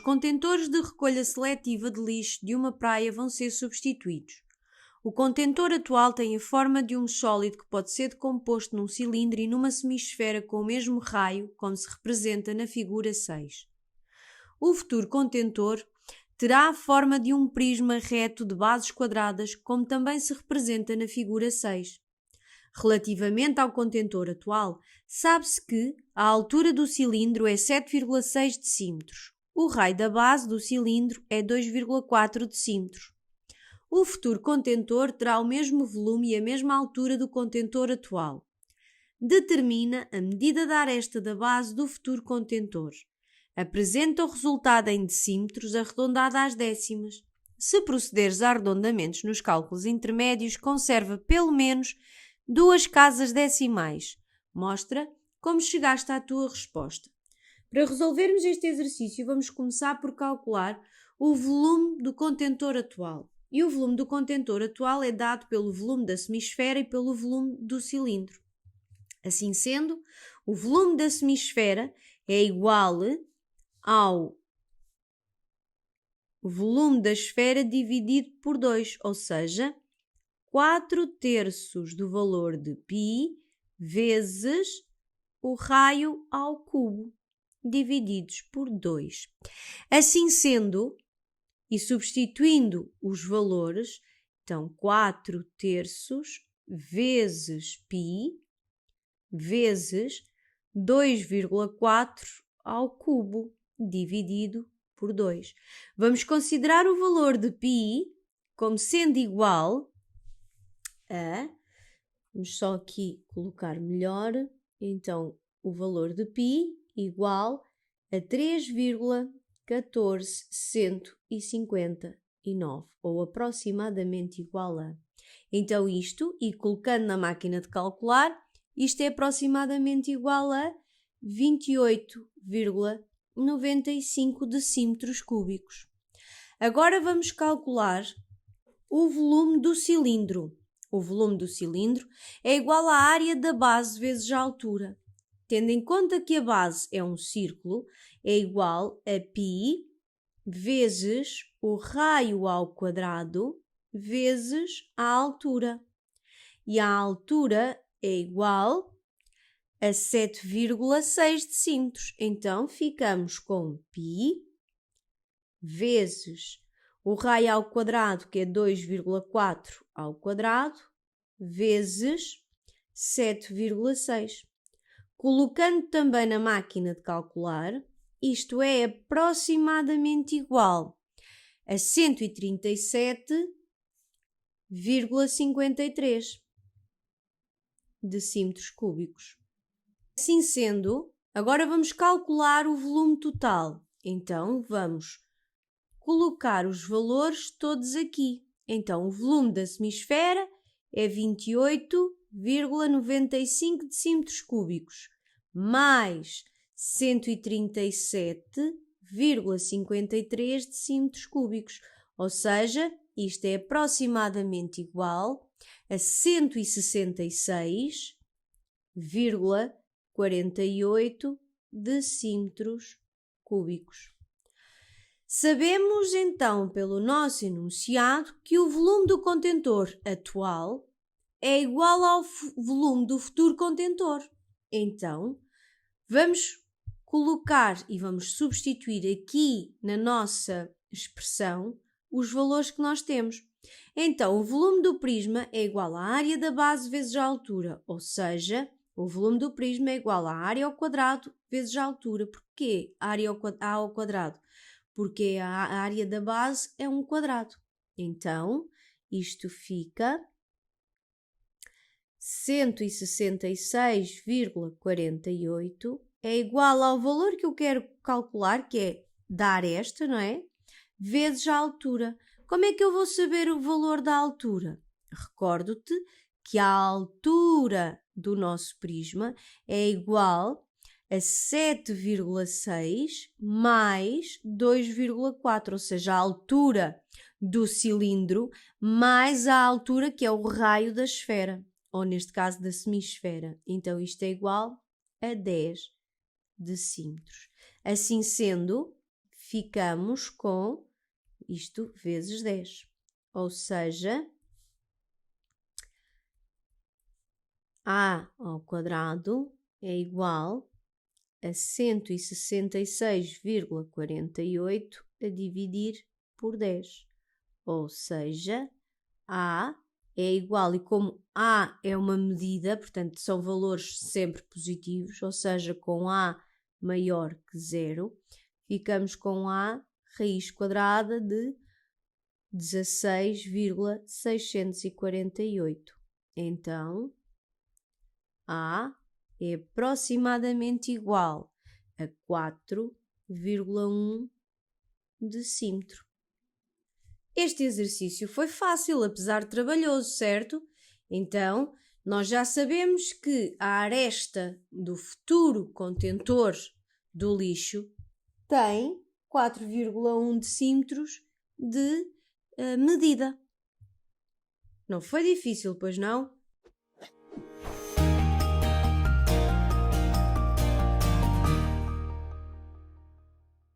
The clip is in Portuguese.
contentores de recolha seletiva de lixo de uma praia vão ser substituídos. O contentor atual tem a forma de um sólido que pode ser decomposto num cilindro e numa semisfera com o mesmo raio, como se representa na figura 6. O futuro contentor terá a forma de um prisma reto de bases quadradas, como também se representa na figura 6. Relativamente ao contentor atual, sabe-se que a altura do cilindro é 7,6 decímetros. O raio da base do cilindro é 2,4 decímetros. O futuro contentor terá o mesmo volume e a mesma altura do contentor atual. Determina a medida da aresta da base do futuro contentor. Apresenta o resultado em decímetros arredondado às décimas. Se procederes a arredondamentos nos cálculos intermédios, conserva pelo menos 2 casas decimais. Mostra como chegaste à tua resposta. Para resolvermos este exercício, vamos começar por calcular o volume do contentor atual. E o volume do contentor atual é dado pelo volume da semisfera e pelo volume do cilindro. Assim sendo, o volume da semisfera é igual ao volume da esfera dividido por 2, ou seja, 4/3 do valor de π vezes o raio ao cubo, divididos por 2. Assim sendo, e substituindo os valores, então 4/3 vezes π vezes 2,4 ao cubo, dividido por 2. Vamos considerar o valor de π como sendo igual a, vamos só aqui colocar melhor, então o valor de π igual a 3,14159, ou aproximadamente igual a. Então isto, e colocando na máquina de calcular, isto é aproximadamente igual a 28,95 decímetros cúbicos. Agora vamos calcular o volume do cilindro. O volume do cilindro é igual à área da base vezes a altura. Tendo em conta que a base é um círculo, é igual a π vezes o raio ao quadrado vezes a altura. E a altura é igual a 7,6 decímetros. Então, ficamos com π vezes o raio ao quadrado, que é 2,4 ao quadrado, vezes 7,6. Colocando também na máquina de calcular, isto é aproximadamente igual a 137,53 decímetros cúbicos. Assim sendo, agora vamos calcular o volume total. Então, vamos colocar os valores todos aqui. Então, o volume da semisfera é 28,95 decímetros cúbicos, mais 137,53 decímetros cúbicos. Ou seja, isto é aproximadamente igual a 166,48 decímetros cúbicos. Sabemos então pelo nosso enunciado que o volume do contentor atual é igual ao volume do futuro contentor. Então, vamos colocar e vamos substituir aqui na nossa expressão os valores que nós temos. Então, o volume do prisma é igual à área da base vezes a altura, ou seja, o volume do prisma é igual à área ao quadrado vezes a altura. Porquê a área ao quadrado? Porque a área da base é um quadrado. Então, isto fica 166,48 é igual ao valor que eu quero calcular, que é da aresta, não é? Vezes a altura. Como é que eu vou saber o valor da altura? Recordo-te que a altura do nosso prisma é igual a 7,6 mais 2,4, ou seja, a altura do cilindro mais a altura que é o raio da esfera, ou neste caso da semisfera. Então isto é igual a 10 decímetros. Assim sendo, ficamos com isto vezes 10. Ou seja, A ao quadrado é igual a 166,48 a dividir por 10. Ou seja, A é igual, e como A é uma medida, portanto são valores sempre positivos, ou seja, com A maior que 0, ficamos com A raiz quadrada de 16,648. Então, A é aproximadamente igual a 4,1 decímetro. Este exercício foi fácil, apesar de trabalhoso, certo? Então, nós já sabemos que a aresta do futuro contentor do lixo tem 4,1 decímetros de medida. Não foi difícil, pois não?